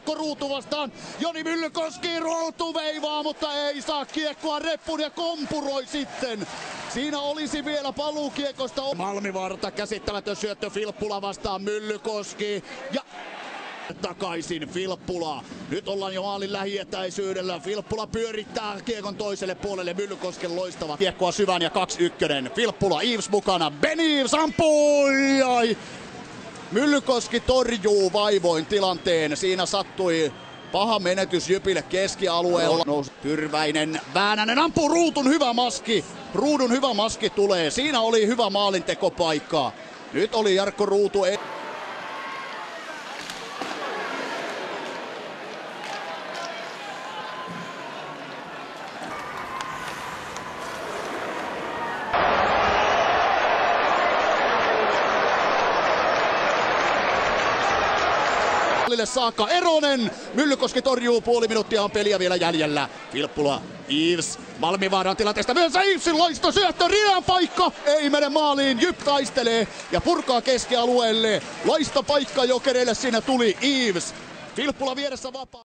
Jarkko Ruutu vastaan. Joni Myllykoski Ruutu veivaa, mutta ei saa kiekkoa reppuun ja kompuroi sitten. Siinä olisi vielä paluukiekosta. Malmivaaralta käsittämätön syöttö Filppula vastaan Myllykoski. Ja takaisin Filppula. Nyt ollaan jo maalin lähietäisyydellä. Filppula pyörittää kiekon toiselle puolelle. Myllykosken loistava kiekkoa syvään ja 2-1. Filppula, Eaves mukana. Ben Eaves ampui! Ai. Myllykoski torjuu vaivoin tilanteen. Siinä sattui paha menetys Jypille keskialueella. Tyrväinen, Väänänen ampuu Ruutun hyvä maski. Ruudun hyvä maski tulee. Siinä oli hyvä maalintekopaikka. Nyt oli Jarkko Ruutu. Saakka Eronen, Myllykoski torjuu, puoli minuuttia on peliä vielä jäljellä. Filppula, Eaves, Malmivaaran tilanteesta myös Eavesin loisto syöttö, Rian paikka, ei mene maaliin, Jyp taistelee ja purkaa keskialueelle. Loisto paikka Jokereille, siinä tuli Eaves. Filppula vieressä vapaa.